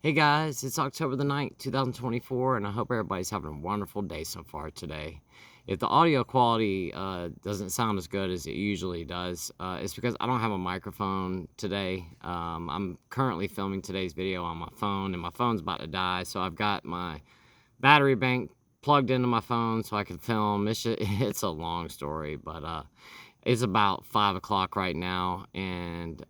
Hey guys, it's October the 9th, 2024, and I hope everybody's having a wonderful day so far today. If the audio quality doesn't sound as good as it usually does, it's because I don't have a microphone today. I'm currently filming today's video on my phone, and my phone's about to die, so I've got my battery bank plugged into my phone so I can film. It's a long story, but it's about 5 o'clock right now, and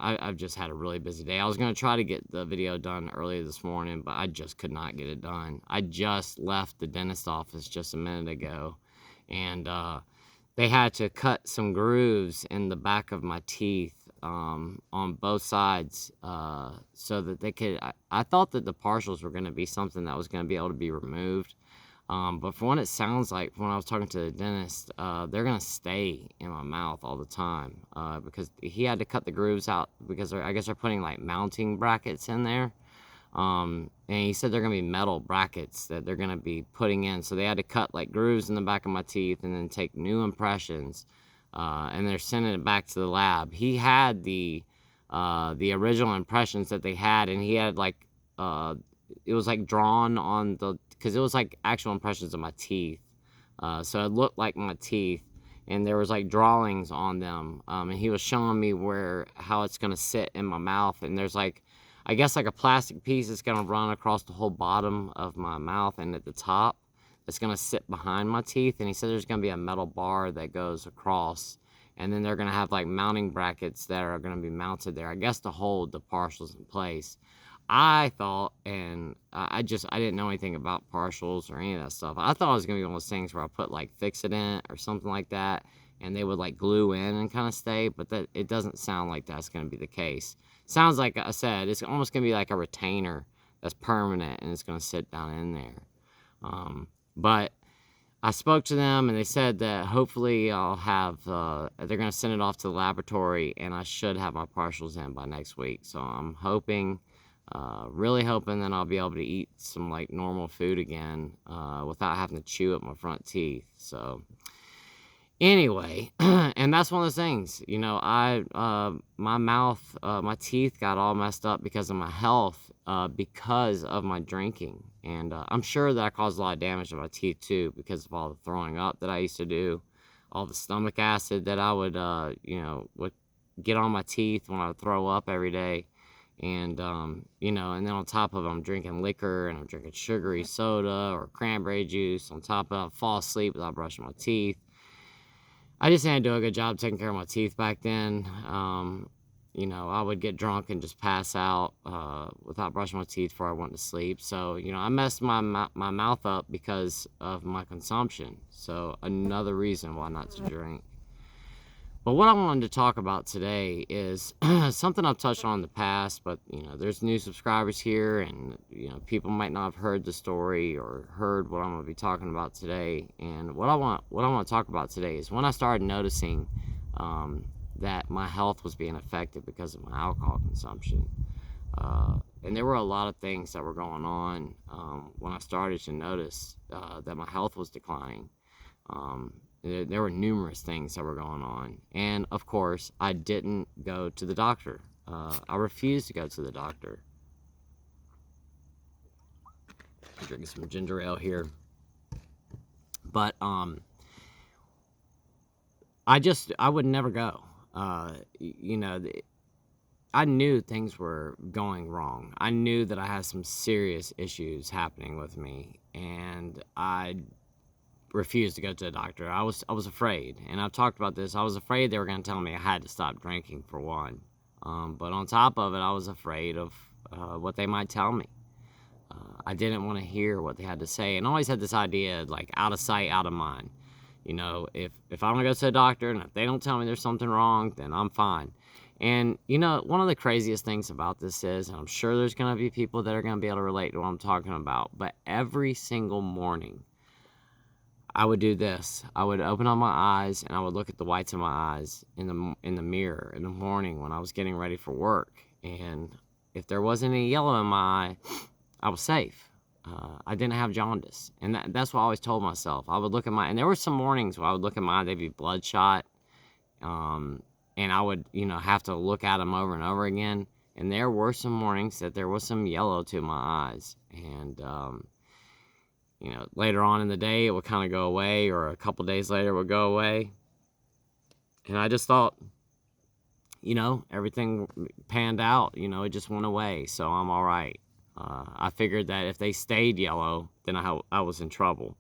I've just had a really busy day. I was going to try to get the video done earlier this morning, but I just could not get it done. I just left the dentist office just a minute ago, and they had to cut some grooves in the back of my teeth on both sides so that they could... I thought that the partials were going to be something that was going to be able to be removed. But from what it sounds like, when I was talking to the dentist, they're going to stay in my mouth all the time because he had to cut the grooves out because I guess they're putting like mounting brackets in there. And he said they're going to be metal brackets that they're going to be putting in. So they had to cut like grooves in the back of my teeth and then take new impressions. And they're sending it back to the lab. He had the original impressions that they had, and he had like... it was like drawn on the... because it was like actual impressions of my teeth, so it looked like my teeth, and there was like drawings on them, and he was showing me how it's gonna sit in my mouth, and there's like, I guess like a plastic piece that's gonna run across the whole bottom of my mouth, and at the top it's gonna sit behind my teeth, and he said there's gonna be a metal bar that goes across, and then they're gonna have like mounting brackets that are gonna be mounted there, I guess, to hold the partials in place. I thought, and I didn't know anything about partials or any of that stuff. I thought it was going to be one of those things where I put like Fix-It-Dent or something like that, and they would like glue in and kind of stay, but that it doesn't sound like that's going to be the case. Sounds like I said, it's almost going to be like a retainer that's permanent, and it's going to sit down in there. But I spoke to them, and they said that hopefully I'll have, they're going to send it off to the laboratory, and I should have my partials in by next week. So I'm hoping... really hoping that I'll be able to eat some like normal food again without having to chew up my front teeth. So anyway, and that's one of those things, you know, my mouth, my teeth got all messed up because of my health, because of my drinking. And I'm sure that I caused a lot of damage to my teeth too because of all the throwing up that I used to do, all the stomach acid that I would, would get on my teeth when I would throw up every day. And, and then on top of it, I'm drinking liquor, and I'm drinking sugary soda or cranberry juice. On top of it, I fall asleep without brushing my teeth. I just didn't do a good job taking care of my teeth back then. I would get drunk and just pass out without brushing my teeth before I went to sleep. So, I messed my mouth up because of my consumption. So, another reason why not to drink. But what I wanted to talk about today is something I've touched on in the past, but, there's new subscribers here, and, people might not have heard the story or heard what I'm going to be talking about today. And what I want to talk about today is when I started noticing that my health was being affected because of my alcohol consumption. And there were a lot of things that were going on when I started to notice that my health was declining. There were numerous things that were going on. And, of course, I didn't go to the doctor. I refused to go to the doctor. I'm drinking some ginger ale here. But, I would never go. I knew things were going wrong. I knew that I had some serious issues happening with me. And I refused to go to the doctor. I was afraid, and I've talked about this. I was afraid they were going to tell me I had to stop drinking, for one. But on top of it, I was afraid of what they might tell me. I didn't want to hear what they had to say, and I always had this idea, like, out of sight, out of mind. If I want to go to the doctor, and if they don't tell me there's something wrong, then I'm fine. And, one of the craziest things about this is, and I'm sure there's going to be people that are going to be able to relate to what I'm talking about, but every single morning, I would do this. I would open up my eyes, and I would look at the whites of my eyes in the mirror in the morning when I was getting ready for work. And if there wasn't any yellow in my eye, I was safe. I didn't have jaundice. And that's what I always told myself. I would look at and there were some mornings where I would look at my eye, they'd be bloodshot. And I would, have to look at them over and over again. And there were some mornings that there was some yellow to my eyes. And, later on in the day, it would kind of go away, or a couple days later, it would go away. And I just thought, everything panned out. It just went away, so I'm all right. I figured that if they stayed yellow, then I was in trouble.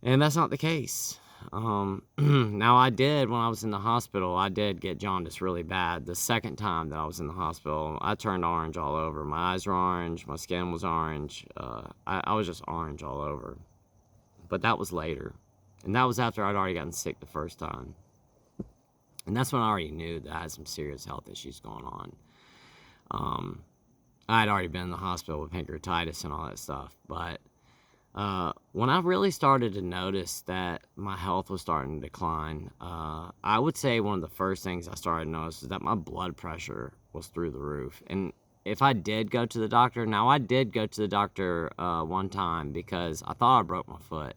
And that's not the case. Now, I did, when I was in the hospital, I did get jaundice really bad. The second time that I was in the hospital, I turned orange all over. My eyes were orange. My skin was orange. I was just orange all over. But that was later. And that was after I'd already gotten sick the first time. And that's when I already knew that I had some serious health issues going on. I had already been in the hospital with pancreatitis and all that stuff. But when I really started to notice that my health was starting to decline, I would say one of the first things I started to notice is that my blood pressure was through the roof. And if I did go to the doctor, now I did go to the doctor one time because I thought I broke my foot.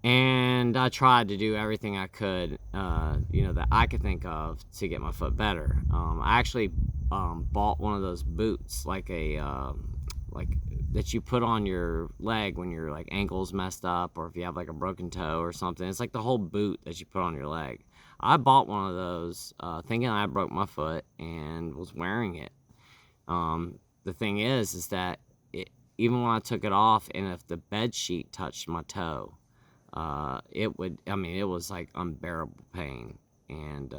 And I tried to do everything I could, that I could think of to get my foot better. I actually bought one of those boots, like that you put on your leg when your ankle's messed up, or if you have a broken toe or something. It's like the whole boot that you put on your leg. I bought one of those thinking I broke my foot and was wearing it. The thing is that even when I took it off, and if the bed sheet touched my toe, it was like unbearable pain. And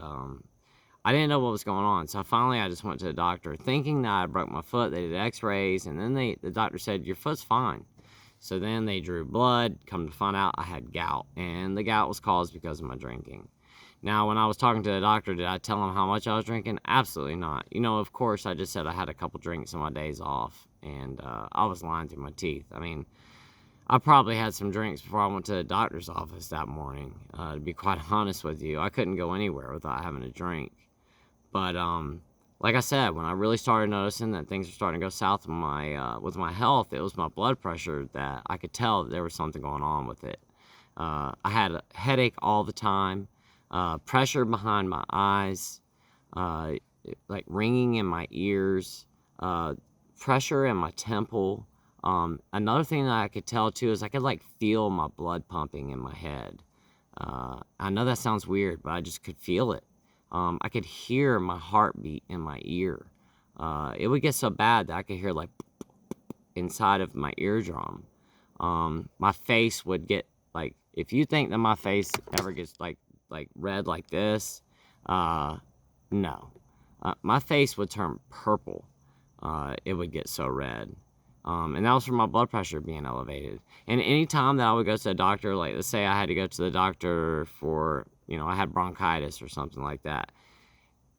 I didn't know what was going on. So finally I just went to the doctor thinking that I broke my foot. They did x-rays, and then the doctor said, your foot's fine. So then they drew blood. Come to find out, I had gout, and the gout was caused because of my drinking. Now, when I was talking to the doctor, did I tell him how much I was drinking? Absolutely not. Of course, I just said I had a couple drinks on my days off, and I was lying through my teeth. I mean, I probably had some drinks before I went to the doctor's office that morning, to be quite honest with you. I couldn't go anywhere without having a drink. But like I said, when I really started noticing that things were starting to go south with my health, it was my blood pressure that I could tell that there was something going on with it. I had a headache all the time, pressure behind my eyes, ringing in my ears, pressure in my temple. Another thing that I could tell too is I could feel my blood pumping in my head. I know that sounds weird, but I just could feel it. I could hear my heartbeat in my ear. It would get so bad that I could hear inside of my eardrum. My face would get if you think that my face ever gets red like this, no. My face would turn purple. It would get so red. And that was from my blood pressure being elevated. And any time that I would go to the doctor, let's say I had to go to the doctor for, I had bronchitis or something like that.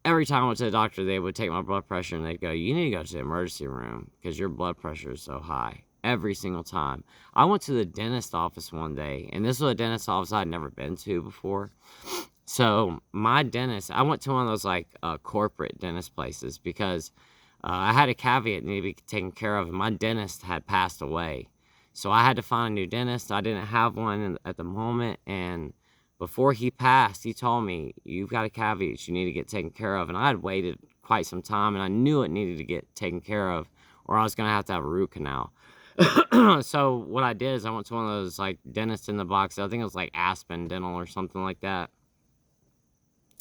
Every time I went to the doctor, they would take my blood pressure and they'd go, you need to go to the emergency room because your blood pressure is so high. Every single time. I went to the dentist office one day, and this was a dentist office I'd never been to before. So my dentist, I went to one of those corporate dentist places because I had a caveat that needed to be taken care of, and my dentist had passed away. So I had to find a new dentist. I didn't have one at the moment, and before he passed, he told me, you've got a caveat you need to get taken care of. And I had waited quite some time, and I knew it needed to get taken care of, or I was going to have a root canal. So what I did is I went to one of those dentists in the box. I think it was Aspen Dental or something like that.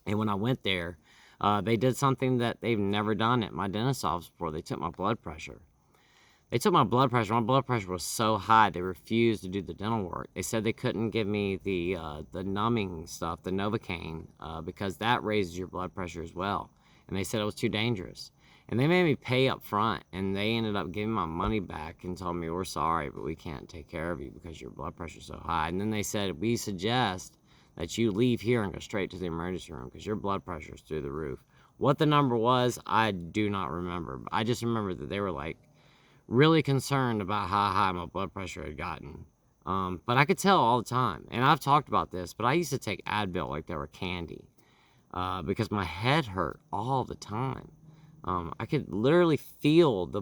And when I went there, they did something that they've never done at my dentist's office before. They took my blood pressure. They took my blood pressure. My blood pressure was so high, they refused to do the dental work. They said they couldn't give me the numbing stuff, the Novocaine, because that raises your blood pressure as well. And they said it was too dangerous. And they made me pay up front, and they ended up giving my money back and told me, we're sorry, but we can't take care of you because your blood pressure is so high. And then they said, we suggest that you leave here and go straight to the emergency room because your blood pressure is through the roof. What the number was, I do not remember. I just remember that they were really concerned about how high my blood pressure had gotten. But I could tell all the time. And I've talked about this, but I used to take Advil like they were candy because my head hurt all the time. I could literally feel the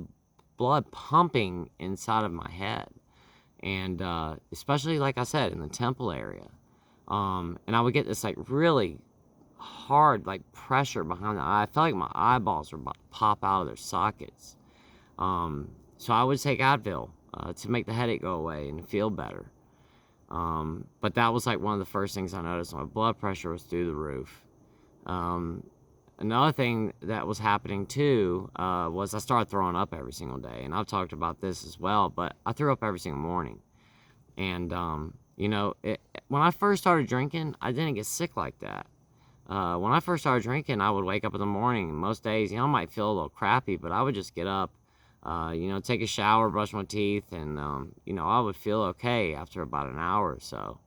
blood pumping inside of my head. And especially, like I said, in the temple area. And I would get this really hard, like, pressure behind the eye. I felt like my eyeballs were about to pop out of their sockets. So I would take Advil to make the headache go away and feel better. But that was like one of the first things I noticed. My blood pressure was through the roof. Another thing that was happening too was I started throwing up every single day. And I've talked about this as well, but I threw up every single morning. And, when I first started drinking, I didn't get sick like that. When I first started drinking, I would wake up in the morning. Most days, I might feel a little crappy, but I would just get up, take a shower, brush my teeth, and, I would feel okay after about an hour or so.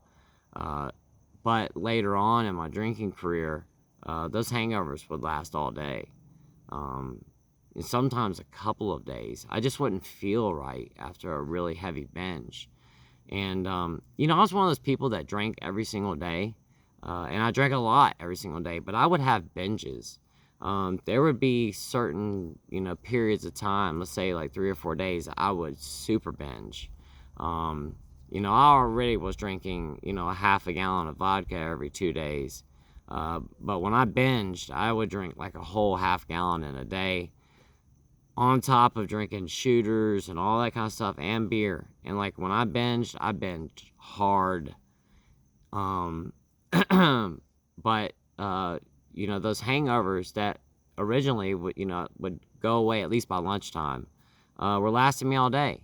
But later on in my drinking career, those hangovers would last all day. And sometimes a couple of days. I just wouldn't feel right after a really heavy binge. And, I was one of those people that drank every single day. And I drank a lot every single day, but I would have binges. There would be certain, periods of time, let's say like 3 or 4 days, I would super binge. I already was drinking, a half a gallon of vodka every 2 days. But when I binged, I would drink like a whole half gallon in a day, on top of drinking shooters and all that kind of stuff and beer. And like when I binged hard. But those hangovers that originally would go away at least by lunchtime, were lasting me all day.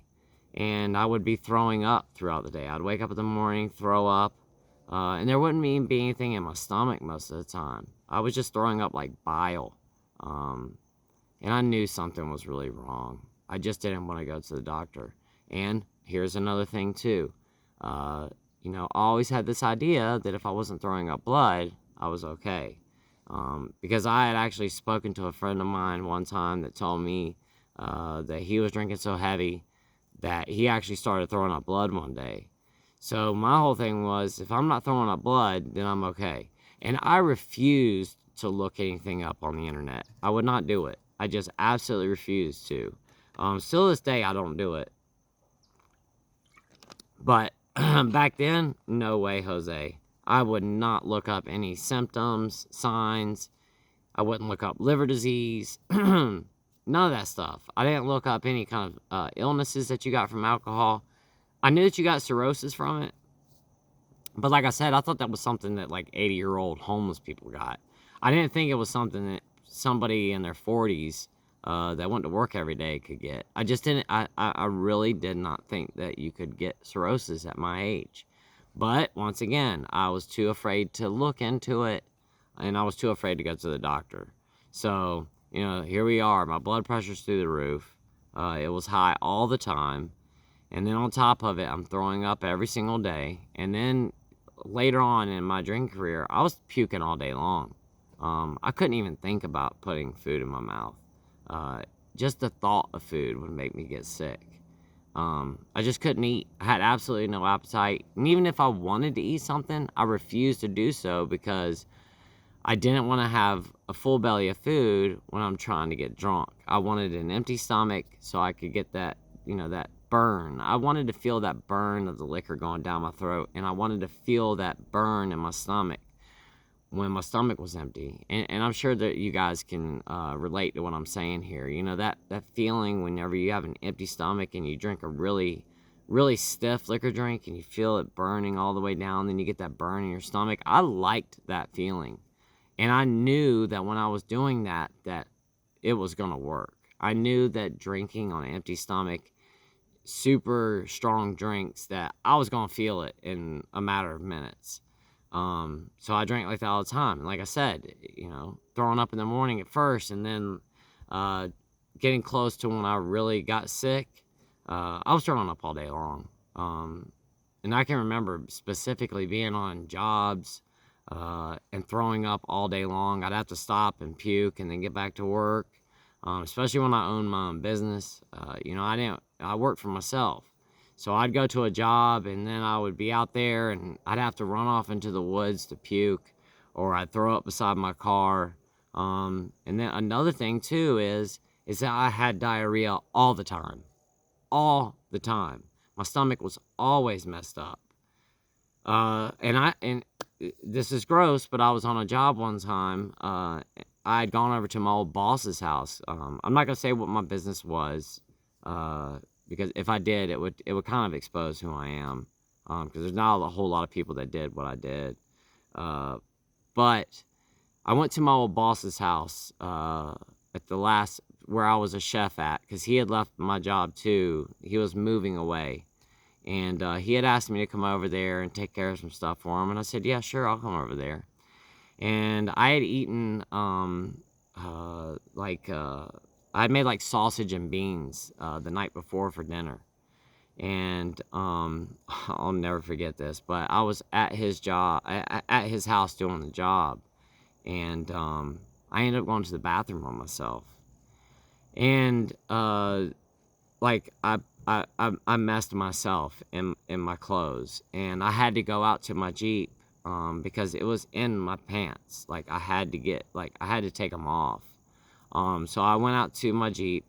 And I would be throwing up throughout the day. I'd wake up in the morning, throw up, and there wouldn't even be anything in my stomach most of the time. I was just throwing up like bile. And I knew something was really wrong. I just didn't want to go to the doctor. And here's another thing too. I always had this idea that if I wasn't throwing up blood, I was okay. Because I had actually spoken to a friend of mine one time that told me that he was drinking so heavy that he actually started throwing up blood one day. So my whole thing was, if I'm not throwing up blood, then I'm okay. And I refused to look anything up on the internet. I would not do it. I just absolutely refused to. Still to this day, I don't do it. But back then, no way, Jose. I would not look up any symptoms, signs. I wouldn't look up liver disease. None of that stuff. I didn't look up any kind of illnesses that you got from alcohol. I knew that you got cirrhosis from it. But like I said, I thought that was something that like 80-year-old homeless people got. I didn't think it was something that somebody in their 40s that went to work every day could get. I just didn't, I really did not think that you could get cirrhosis at my age. But once again, I was too afraid to look into it, and I was too afraid to go to the doctor. So, here we are. My blood pressure's through the roof. It was high all the time. And then on top of it, I'm throwing up every single day. And then later on in my drinking career, I was puking all day long. I couldn't even think about putting food in my mouth. Just the thought of food would make me get sick. I just couldn't eat. I had absolutely no appetite. And even if I wanted to eat something, I refused to do so because I didn't want to have a full belly of food when I'm trying to get drunk. I wanted an empty stomach so I could get that, that burn. I wanted to feel that burn of the liquor going down my throat, and I wanted to feel that burn in my stomach when my stomach was empty. And I'm sure that you guys can relate to what I'm saying here. That feeling whenever you have an empty stomach and you drink a really, really stiff liquor drink and you feel it burning all the way down, then you get that burn in your stomach. I liked that feeling. And I knew that when I was doing that it was going to work. I knew that drinking on an empty stomach, super strong drinks, that I was going to feel it in a matter of minutes. So I drank like that all the time. And like I said, throwing up in the morning at first, and then getting close to when I really got sick, I was throwing up all day long. And I can remember specifically being on jobs and throwing up all day long. I'd have to stop and puke and then get back to work, especially when I owned my own business. I worked for myself. So I'd go to a job, and then I would be out there, and I'd have to run off into the woods to puke, or I'd throw up beside my car. And then another thing too is that I had diarrhea all the time. All the time. My stomach was always messed up. And this is gross, but I was on a job one time. I had gone over to my old boss's house. I'm not gonna say what my business was, because if I did, it would kind of expose who I am. Because there's not a whole lot of people that did what I did. But I went to my old boss's house at the last where I was a chef at, because he had left my job too. He was moving away, and he had asked me to come over there and take care of some stuff for him. And I said, yeah, sure, I'll come over there. And I had eaten I had made like sausage and beans the night before for dinner. And I'll never forget this, but I was at his job, at his house doing the job, and I ended up going to the bathroom by myself, and like I messed myself in my clothes, and I had to go out to my Jeep because it was in my pants. Like I had to take them off. So I went out to my Jeep.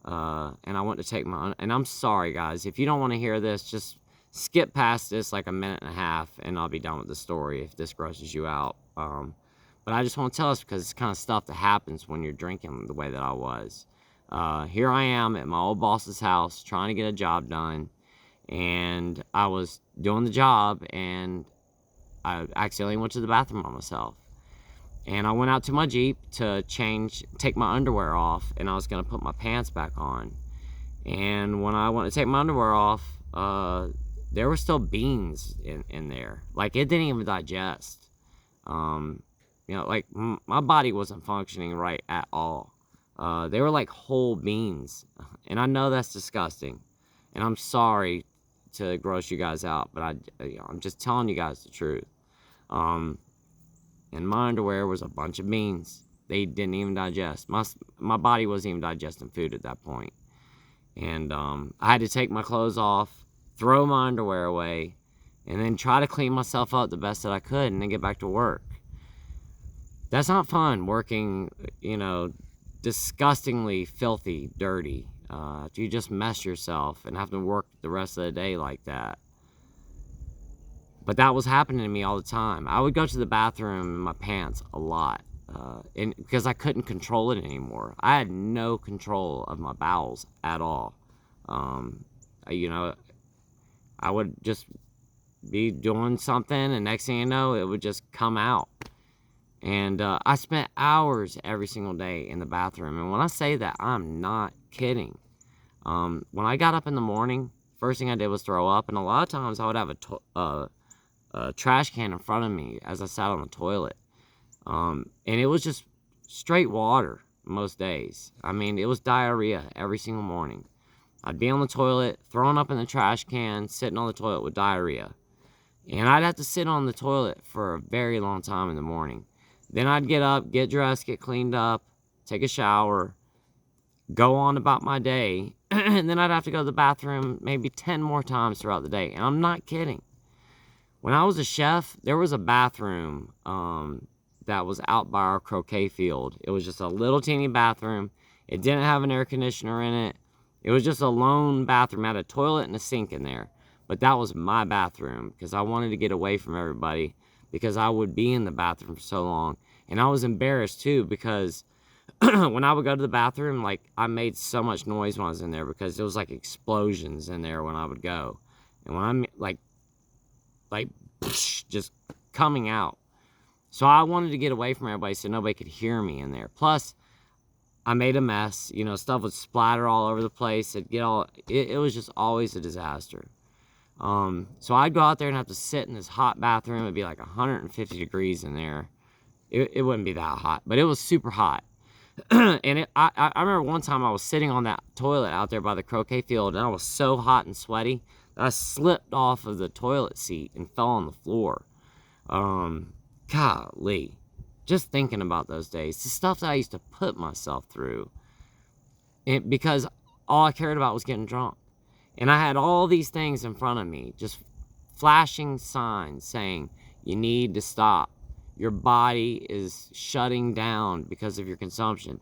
And I went to take and I'm sorry guys, if you don't want to hear this, just skip past this like a minute and a half and I'll be done with the story if this grosses you out. But I just want to tell us because it's kind of stuff that happens when you're drinking the way that I was. Here I am at my old boss's house trying to get a job done, and I was doing the job and I accidentally went to the bathroom by myself. And I went out to my Jeep to take my underwear off, and I was going to put my pants back on. And when I went to take my underwear off, there were still beans in there. Like, it didn't even digest. Like, my body wasn't functioning right at all. They were like whole beans. And I know that's disgusting. And I'm sorry to gross you guys out, but I'm just telling you guys the truth. And my underwear was a bunch of beans. They didn't even digest. My body wasn't even digesting food at that point. And I had to take my clothes off, throw my underwear away, and then try to clean myself up the best that I could and then get back to work. That's not fun, working, disgustingly filthy, dirty. You just mess yourself and have to work the rest of the day like that. But that was happening to me all the time. I would go to the bathroom in my pants a lot, and because I couldn't control it anymore. I had no control of my bowels at all. I would just be doing something, and next thing you know, it would just come out. And I spent hours every single day in the bathroom. And when I say that, I'm not kidding. When I got up in the morning, first thing I did was throw up, and a lot of times I would have a trash can in front of me as I sat on the toilet. And it was just straight water most days. I mean, it was diarrhea every single morning. I'd be on the toilet, throwing up in the trash can, sitting on the toilet with diarrhea. And I'd have to sit on the toilet for a very long time in the morning. Then I'd get up, get dressed, get cleaned up, take a shower, go on about my day, and then I'd have to go to the bathroom maybe 10 more times throughout the day. And I'm not kidding. When I was a chef, there was a bathroom that was out by our croquet field. It was just a little teeny bathroom. It didn't have an air conditioner in it. It was just a lone bathroom. It had a toilet and a sink in there. But that was my bathroom because I wanted to get away from everybody because I would be in the bathroom for so long. And I was embarrassed too because when I would go to the bathroom, like, I made so much noise when I was in there because there was like explosions in there when I would go. And when I'm like just coming out. So I wanted to get away from everybody so nobody could hear me in there. Plus, I made a mess. Stuff would splatter all over the place. It was just always a disaster. So I'd go out there and have to sit in this hot bathroom. It'd be like 150 degrees in there. It wouldn't be that hot, but it was super hot. And I remember one time I was sitting on that toilet out there by the croquet field, and I was so hot and sweaty that I slipped off of the toilet seat and fell on the floor. Golly. Just thinking about those days. The stuff that I used to put myself through. Because all I cared about was getting drunk. And I had all these things in front of me, just flashing signs saying, you need to stop. Your body is shutting down because of your consumption.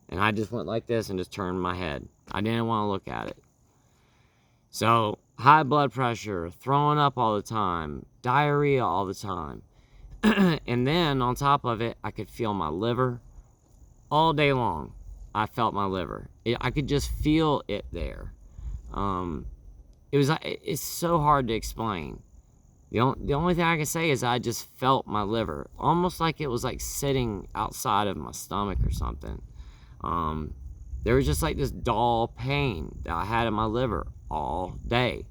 And I just went like this and just turned my head. I didn't want to look at it. So, high blood pressure, throwing up all the time, diarrhea all the time. And then on top of it, I could feel my liver all day long. I felt my liver. I could just feel it there. It's so hard to explain. The only thing I can say is I just felt my liver, almost like it was like sitting outside of my stomach or something. There was just like this dull pain that I had in my liver all day.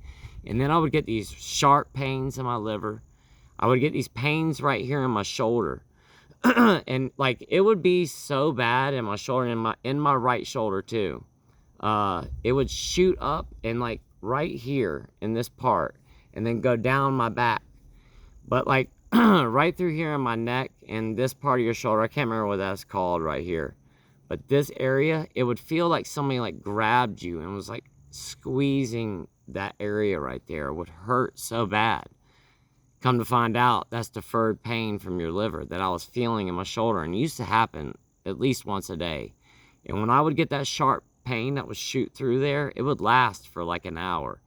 And then I would get these sharp pains in my liver. I would get these pains right here in my shoulder. And like it would be so bad in my shoulder, and in my right shoulder too. It would shoot up and like right here in this part, and then go down my back. But like right through here in my neck and this part of your shoulder, I can't remember what that's called right here. But this area, it would feel like somebody like grabbed you and was like squeezing that area right there. It would hurt so bad. Come to find out, that's deferred pain from your liver that I was feeling in my shoulder, and it used to happen at least once a day. And when I would get that sharp pain that would shoot through there, it would last for like an hour.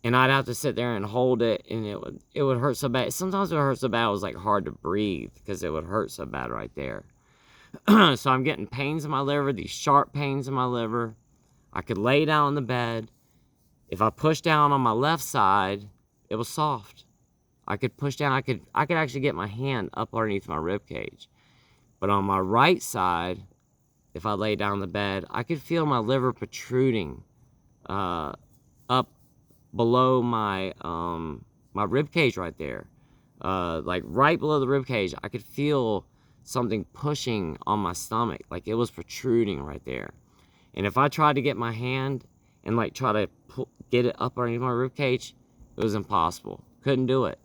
And I'd have to sit there and hold it, and it would hurt so bad. Sometimes it would hurt so bad it was like hard to breathe because it would hurt so bad right there. So I'm getting pains in my liver, these sharp pains in my liver. I could lay down in the bed. If I pushed down on my left side, it was soft. I could push down. I could actually get my hand up underneath my rib cage. But on my right side, if I lay down in the bed, I could feel my liver protruding up below my my rib cage right there, like right below the rib cage. I could feel something pushing on my stomach, like it was protruding right there. And if I tried to get my hand and like try to get it up underneath my rib cage, it was impossible. Couldn't do it.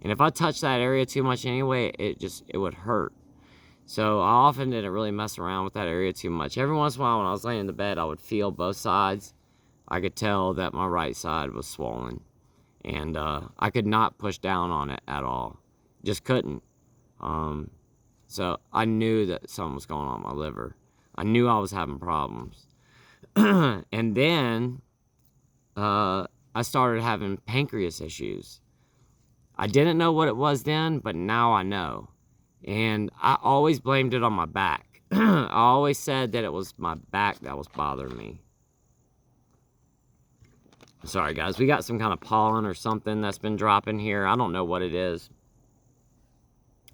And if I touched that area too much anyway, it would hurt. So I often didn't really mess around with that area too much. Every once in a while when I was laying in the bed, I would feel both sides. I could tell that my right side was swollen. And I could not push down on it at all. Just couldn't. So I knew that something was going on in my liver. I knew I was having problems. And then I started having pancreas issues. I didn't know what it was then, but now I know. And I always blamed it on my back. I always said that it was my back that was bothering me. Sorry guys, we got some kind of pollen or something that's been dropping here. I don't know what it is.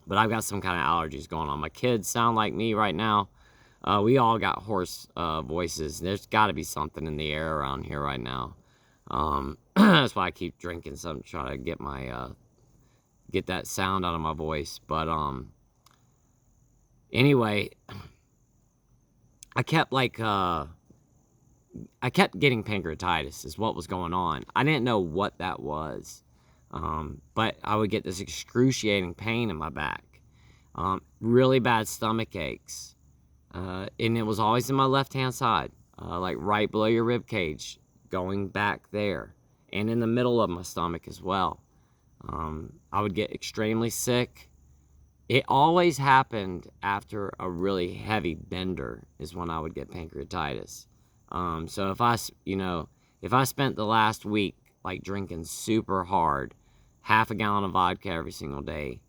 But I've got some kind of allergies going on. My kids sound like me right now. We all got hoarse voices. There's got to be something in the air around here right now. That's why I keep drinking something to try to get my get that sound out of my voice. But anyway, I kept getting pancreatitis is what was going on. I didn't know what that was. But I would get this excruciating pain in my back. Really bad stomach aches. And it was always in my left-hand side, like right below your rib cage, going back there, and in the middle of my stomach as well. I would get extremely sick. It always happened after a really heavy bender is when I would get pancreatitis. So if I spent the last week like drinking super hard, half a gallon of vodka every single day,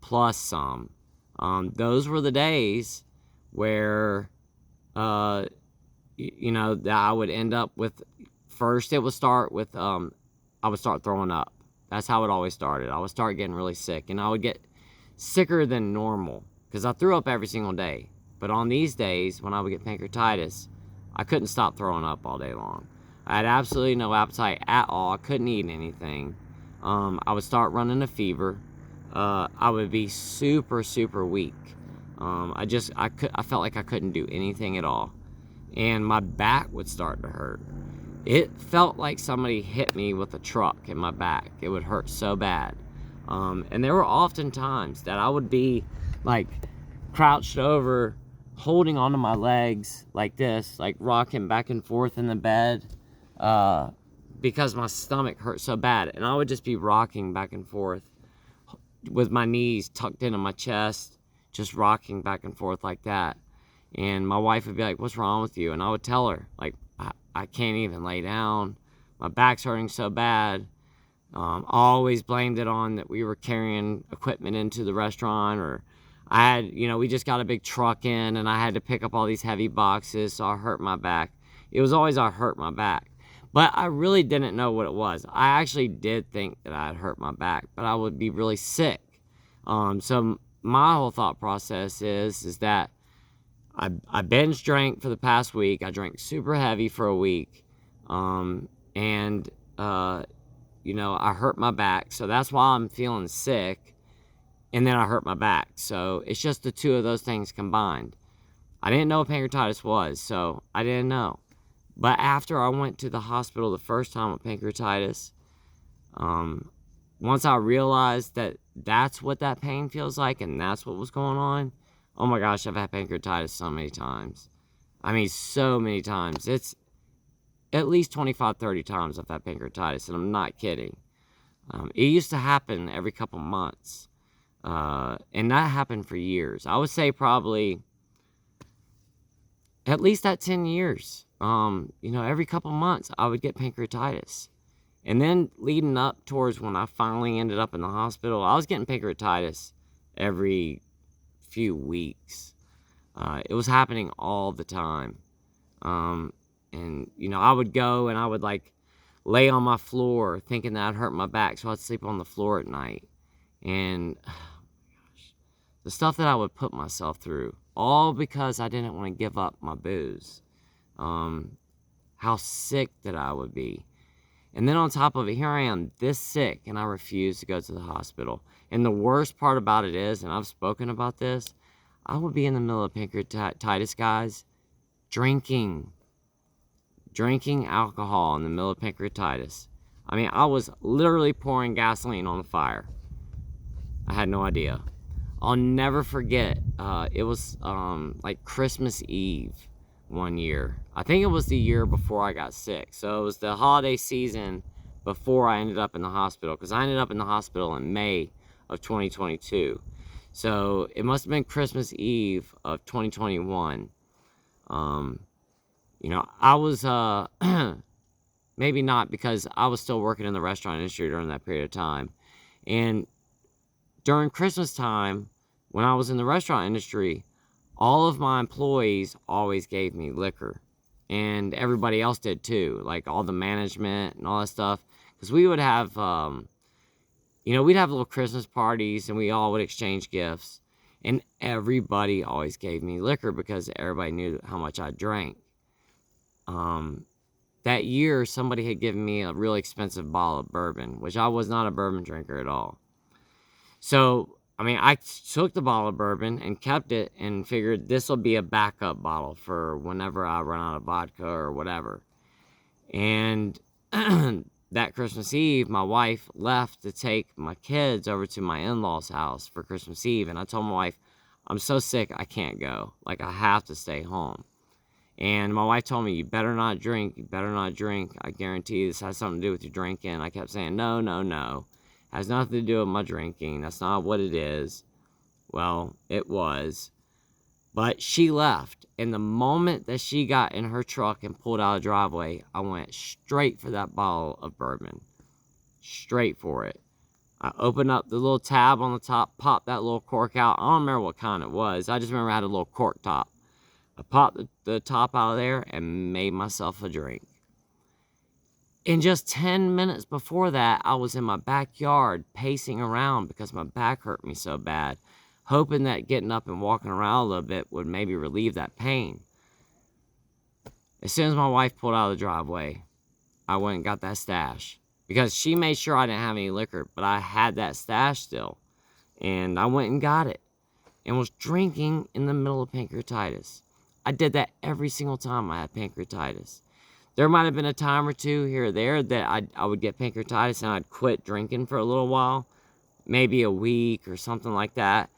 plus some, those were the days where, that I would end up with, first it would start with, I would start throwing up. That's how it always started. I would start getting really sick, and I would get sicker than normal because I threw up every single day. But on these days, when I would get pancreatitis, I couldn't stop throwing up all day long. I had absolutely no appetite at all. I couldn't eat anything. I would start running a fever. I would be super, super weak. I felt like I couldn't do anything at all. And my back would start to hurt. It felt like somebody hit me with a truck in my back. It would hurt so bad. And there were often times that I would be like crouched over, holding onto my legs like this, like rocking back and forth in the bed, because my stomach hurt so bad. And I would just be rocking back and forth with my knees tucked into my chest, just rocking back and forth like that. And my wife would be like, "What's wrong with you?" And I would tell her, like, I can't even lay down. My back's hurting so bad. I always blamed it on that we were carrying equipment into the restaurant, or I had, we just got a big truck in and I had to pick up all these heavy boxes, so I hurt my back. It was always I hurt my back. But I really didn't know what it was. I actually did think that I had hurt my back, but I would be really sick. So my whole thought process is that I binge drank for the past week. I drank super heavy for a week. And I hurt my back. So that's why I'm feeling sick. And then I hurt my back. So it's just the two of those things combined. I didn't know what pancreatitis was, so I didn't know. But after I went to the hospital the first time with pancreatitis, once I realized that that's what that pain feels like and that's what was going on, oh my gosh, I've had pancreatitis so many times. I mean, so many times. It's at least 25, 30 times I've had pancreatitis, and I'm not kidding. It used to happen every couple months, and that happened for years. I would say probably at least that 10 years. Every couple months I would get pancreatitis. And then leading up towards when I finally ended up in the hospital, I was getting pancreatitis every few weeks. It was happening all the time. And I would go and I would lay on my floor thinking that I'd hurt my back, so I'd sleep on the floor at night. And oh my gosh, the stuff that I would put myself through, all because I didn't want to give up my booze. How sick that I would be. And then on top of it, here I am this sick and I refuse to go to the hospital. And the worst part about it is, and I've spoken about this, I would be in the middle of pancreatitis, guys, drinking alcohol in the middle of pancreatitis. I mean, I was literally pouring gasoline on the fire. I had no idea. I'll never forget, it was Christmas Eve one year. I think it was the year before I got sick. So it was the holiday season before I ended up in the hospital, because I ended up in the hospital in May of 2022. So it must have been Christmas Eve of 2021. I was, maybe not, because I was still working in the restaurant industry during that period of time. And during Christmas time, when I was in the restaurant industry, all of my employees always gave me liquor. And everybody else did too, like all the management and all that stuff. Because we would have, we'd have little Christmas parties and we all would exchange gifts. And everybody always gave me liquor because everybody knew how much I drank. That year, somebody had given me a really expensive bottle of bourbon, which I was not a bourbon drinker at all. So, I took the bottle of bourbon and kept it and figured this will be a backup bottle for whenever I run out of vodka or whatever. And that Christmas Eve, my wife left to take my kids over to my in-laws' house for Christmas Eve. And I told my wife, I'm so sick, I can't go. I have to stay home. And my wife told me, you better not drink. I guarantee this has something to do with your drinking. I kept saying, no. Has nothing to do with my drinking. That's not what it is. Well, it was. But she left. And the moment that she got in her truck and pulled out of the driveway, I went straight for that bottle of bourbon. Straight for it. I opened up the little tab on the top, popped that little cork out. I don't remember what kind it was. I just remember it had a little cork top. I popped the top out of there and made myself a drink. And just 10 minutes before that, I was in my backyard pacing around because my back hurt me so bad, hoping that getting up and walking around a little bit would maybe relieve that pain. As soon as my wife pulled out of the driveway, I went and got that stash, because she made sure I didn't have any liquor, but I had that stash still. And I went and got it and was drinking in the middle of pancreatitis. I did that every single time I had pancreatitis. There might have been a time or two here or there that I would get pancreatitis and I'd quit drinking for a little while, maybe a week or something like that.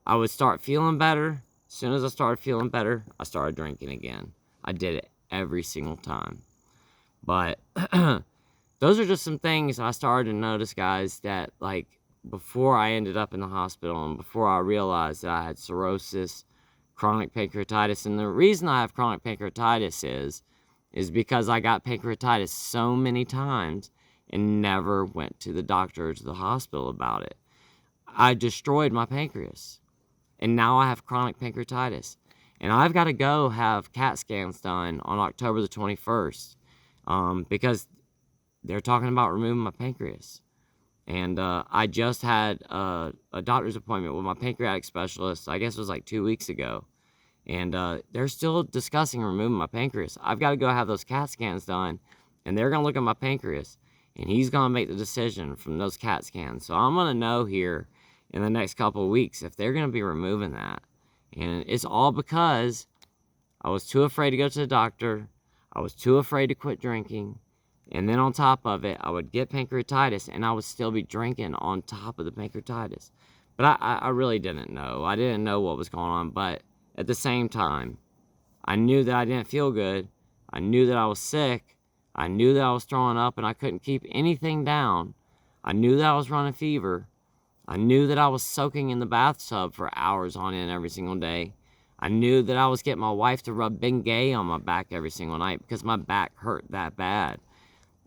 I would start feeling better. As soon as I started feeling better, I started drinking again. I did it every single time. But those are just some things I started to notice, guys, that before I ended up in the hospital and before I realized that I had cirrhosis, chronic pancreatitis. And the reason I have chronic pancreatitis is because I got pancreatitis so many times and never went to the doctor or to the hospital about it. I destroyed my pancreas, and now I have chronic pancreatitis. And I've got to go have CAT scans done on October the 21st because they're talking about removing my pancreas. And I just had a doctor's appointment with my pancreatic specialist, I guess it was like 2 weeks ago. And they're still discussing removing my pancreas. I've got to go have those CAT scans done, and they're going to look at my pancreas, and he's going to make the decision from those CAT scans. So I'm going to know here in the next couple of weeks if they're going to be removing that. And it's all because I was too afraid to go to the doctor. I was too afraid to quit drinking. And then on top of it, I would get pancreatitis, and I would still be drinking on top of the pancreatitis. But I really didn't know. I didn't know what was going on. But at the same time, I knew that I didn't feel good. I knew that I was sick. I knew that I was throwing up, and I couldn't keep anything down. I knew that I was running fever. I knew that I was soaking in the bathtub for hours on end every single day. I knew that I was getting my wife to rub Bengay on my back every single night because my back hurt that bad.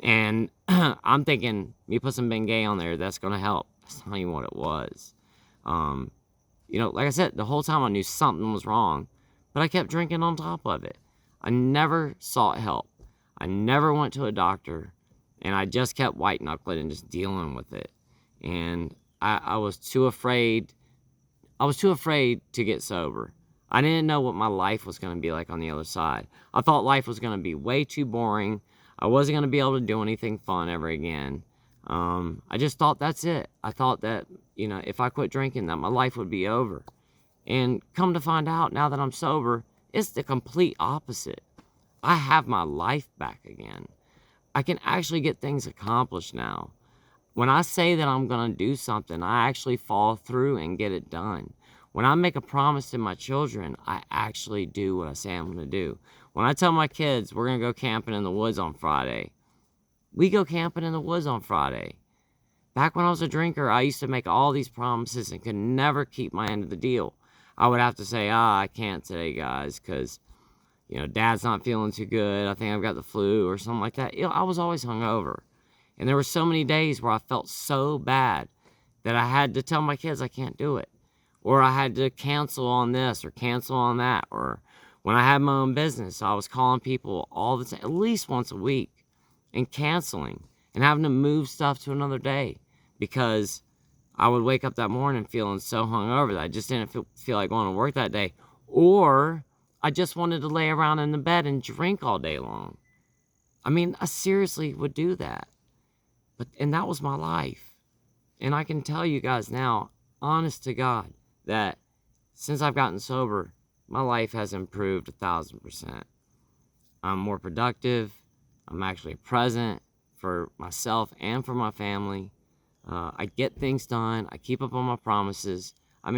And I'm thinking, me put some Bengay on there, that's going to help. That's not even what it was. Like I said, the whole time I knew something was wrong, but I kept drinking on top of it. I never sought help. I never went to a doctor, and I just kept white knuckling and just dealing with it. And I was too afraid. I was too afraid to get sober. I didn't know what my life was going to be like on the other side. I thought life was going to be way too boring. I wasn't going to be able to do anything fun ever again. I just thought that's it. I thought that, if I quit drinking, that my life would be over. And come to find out, now that I'm sober, it's the complete opposite. I have my life back again. I can actually get things accomplished now. When I say that I'm going to do something, I actually follow through and get it done. When I make a promise to my children, I actually do what I say I'm going to do. When I tell my kids we're going to go camping in the woods on Friday, we go camping in the woods on Friday. Back when I was a drinker, I used to make all these promises and could never keep my end of the deal. I would have to say, I can't today, guys, because, Dad's not feeling too good. I think I've got the flu or something like that. I was always hungover. And there were so many days where I felt so bad that I had to tell my kids I can't do it. Or I had to cancel on this or cancel on that. Or when I had my own business, I was calling people all the time, at least once a week, and canceling and having to move stuff to another day because I would wake up that morning feeling so hungover that I just didn't feel like going to work that day. Or I just wanted to lay around in the bed and drink all day long. I seriously would do that. And that was my life. And I can tell you guys now, honest to God, that since I've gotten sober, my life has improved 1,000%. I'm more productive. I'm actually present for myself and for my family. I get things done. I keep up on my promises.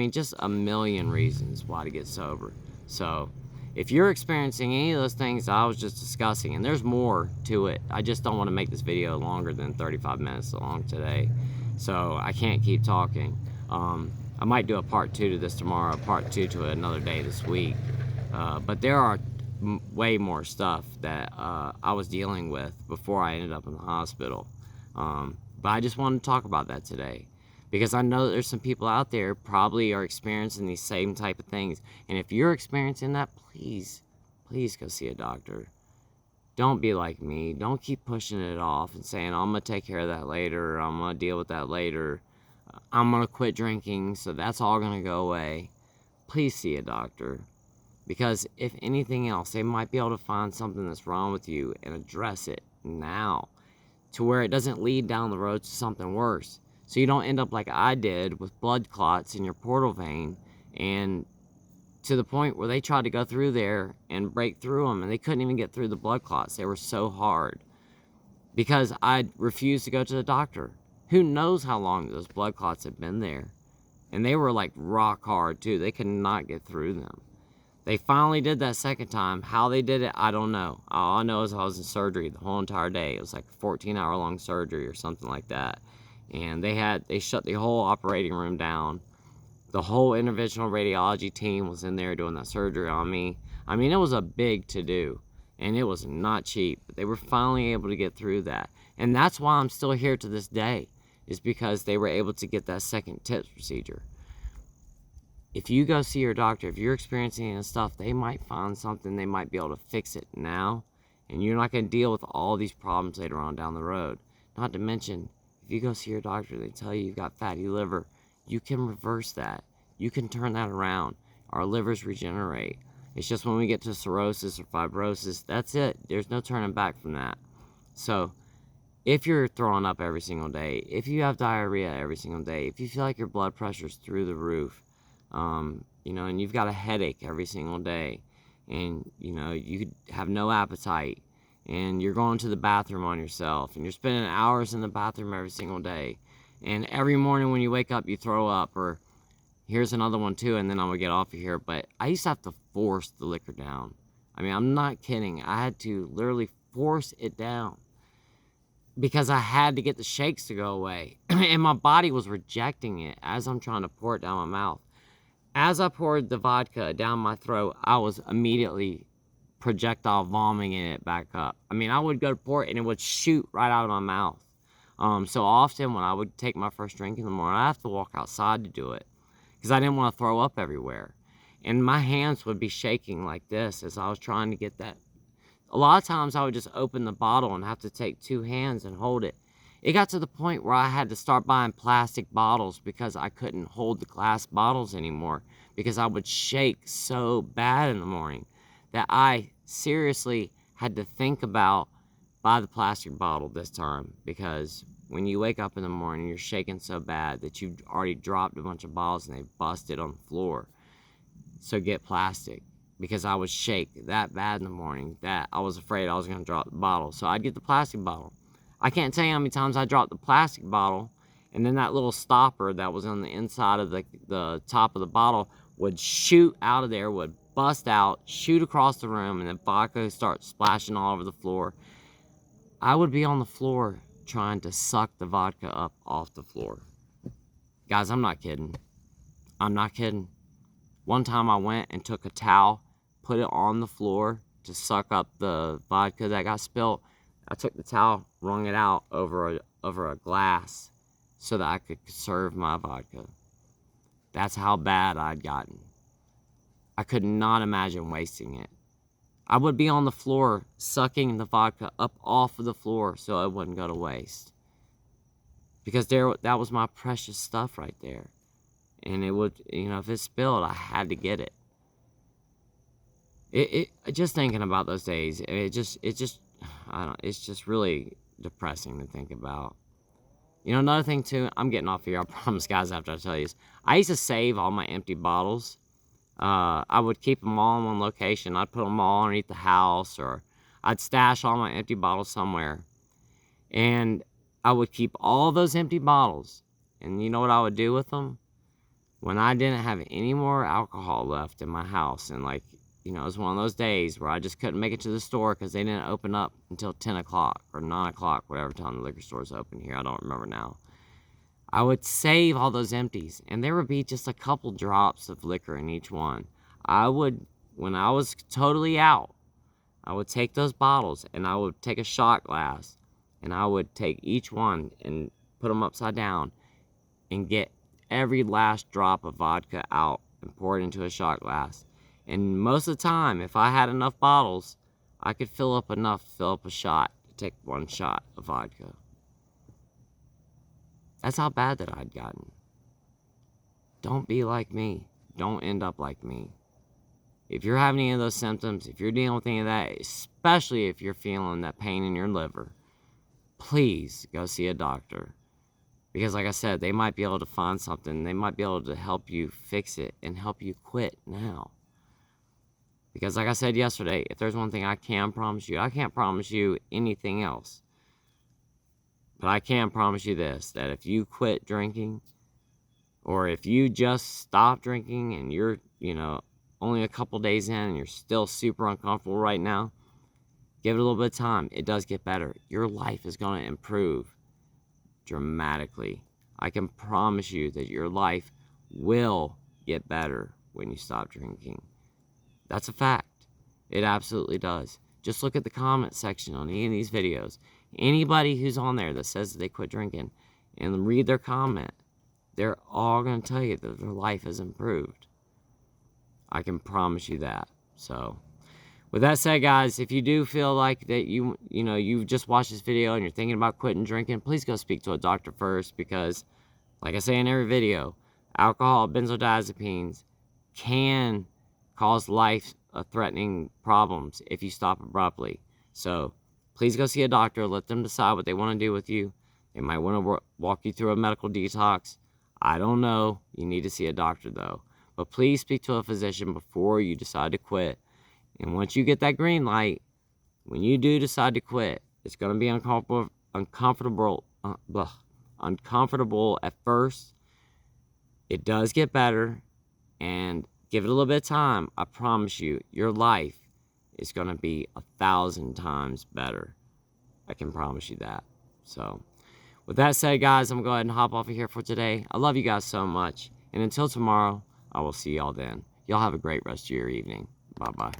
Just a million reasons why to get sober. So if you're experiencing any of those things that I was just discussing, and there's more to it, I just don't want to make this video longer than 35 minutes long today. So I can't keep talking. I might do a part 2 to this tomorrow, a part 2 to another day this week. But there are way more stuff that I was dealing with before I ended up in the hospital. But I just wanted to talk about that today. Because I know that there's some people out there probably are experiencing these same type of things. And if you're experiencing that, please go see a doctor. Don't be like me. Don't keep pushing it off and saying, I'm going to take care of that later. Or I'm going to deal with that later. I'm going to quit drinking, so that's all going to go away. Please see a doctor. Because if anything else, they might be able to find something that's wrong with you and address it now. To where it doesn't lead down the road to something worse. So you don't end up like I did with blood clots in your portal vein, and to the point where they tried to go through there and break through them, and they couldn't even get through the blood clots. They were so hard because I refused to go to the doctor. Who knows how long those blood clots had been there, and they were like rock hard too. They could not get through them. They finally did that second time. How they did it, I don't know. All I know is I was in surgery the whole entire day. It was like a 14-hour long surgery or something like that. And they shut the whole operating room down. The whole interventional radiology team was in there doing that surgery on me. It was a big to-do. And it was not cheap, but they were finally able to get through that. And that's why I'm still here to this day, is because they were able to get that second TIPS procedure. If you go see your doctor, if you're experiencing any stuff, they might find something, they might be able to fix it now, and you're not going to deal with all these problems later on down the road. Not to mention, if you go see your doctor, they tell you you've got fatty liver, you can reverse that. You can turn that around. Our livers regenerate. It's just when we get to cirrhosis or fibrosis, that's it. There's no turning back from that. So if you're throwing up every single day, if you have diarrhea every single day, if you feel like your blood pressure's through the roof, and you've got a headache every single day, and, you have no appetite, and you're going to the bathroom on yourself, and you're spending hours in the bathroom every single day, and every morning when you wake up, you throw up, or here's another one too, and then I'm gonna get off of here, but I used to have to force the liquor down. I mean, I'm not kidding. I had to literally force it down because I had to get the shakes to go away, and my body was rejecting it as I'm trying to pour it down my mouth. As I poured the vodka down my throat, I was immediately projectile vomiting it back up. I mean, I would go to pour it and it would shoot right out of my mouth. So often when I would take my first drink in the morning, I have to walk outside to do it because I didn't want to throw up everywhere. And my hands would be shaking like this as I was trying to get that. A lot of times I would just open the bottle and have to take two hands and hold it. It got to the point where I had to start buying plastic bottles because I couldn't hold the glass bottles anymore because I would shake so bad in the morning that I seriously had to think about buy the plastic bottle this time, because when you wake up in the morning, you're shaking so bad that you've already dropped a bunch of bottles and they busted on the floor. So get plastic, because I would shake that bad in the morning that I was afraid I was going to drop the bottle. So I'd get the plastic bottle. I can't tell you how many times I dropped the plastic bottle, and then that little stopper that was on the inside of the top of the bottle would shoot out of there, would bust out, shoot across the room, and then vodka would start splashing all over the floor. I would be on the floor trying to suck the vodka up off the floor. Guys, I'm not kidding. I'm not kidding. One time I went and took a towel, put it on the floor to suck up the vodka that got spilled. I took the towel, wrung it out over a glass so that I could serve my vodka. That's how bad I'd gotten. I could not imagine wasting it. I would be on the floor sucking the vodka up off of the floor so it wouldn't go to waste. Because that was my precious stuff right there. And it would, if it spilled, I had to get it. Just thinking about those days, it's just really depressing to think about. Another thing too, I'm getting off here, I promise, guys, after I tell you this. I used to save all my empty bottles. I would keep them all in one location. I'd put them all underneath the house, or I'd stash all my empty bottles somewhere. And I would keep all those empty bottles. And you know what I would do with them? When I didn't have any more alcohol left in my house, and it was one of those days where I just couldn't make it to the store because they didn't open up until 10 o'clock or 9 o'clock, whatever time the liquor stores open here. I don't remember now. I would save all those empties, and there would be just a couple drops of liquor in each one. When I was totally out, I would take those bottles, and I would take a shot glass, and I would take each one and put them upside down and get every last drop of vodka out and pour it into a shot glass. And most of the time, if I had enough bottles, I could fill up a shot to take one shot of vodka. That's how bad that I'd gotten. Don't be like me. Don't end up like me. If you're having any of those symptoms, if you're dealing with any of that, especially if you're feeling that pain in your liver, please go see a doctor. Because like I said, they might be able to find something. They might be able to help you fix it and help you quit now. Because like I said yesterday, if there's one thing I can promise you, I can't promise you anything else. But I can promise you this, that if you quit drinking, or if you just stop drinking and you're, only a couple days in and you're still super uncomfortable right now, give it a little bit of time. It does get better. Your life is going to improve dramatically. I can promise you that your life will get better when you stop drinking. That's a fact. It absolutely does. Just look at the comment section on any of these videos. Anybody who's on there that says that they quit drinking, and read their comment, they're all going to tell you that their life has improved. I can promise you that. So, with that said, guys, if you do feel like that you've just watched this video and you're thinking about quitting drinking, please go speak to a doctor first, because, like I say in every video, alcohol, benzodiazepines can cause life-threatening problems if you stop abruptly. So, please go see a doctor. Let them decide what they want to do with you. They might want to walk you through a medical detox. I don't know. You need to see a doctor, though. But please speak to a physician before you decide to quit. And once you get that green light, when you do decide to quit, it's going to be uncomfortable at first. It does get better, and give it a little bit of time. I promise you, your life is going to be 1,000 times better. I can promise you that. So, with that said, guys, I'm going to go ahead and hop off of here for today. I love you guys so much. And until tomorrow, I will see y'all then. Y'all have a great rest of your evening. Bye-bye.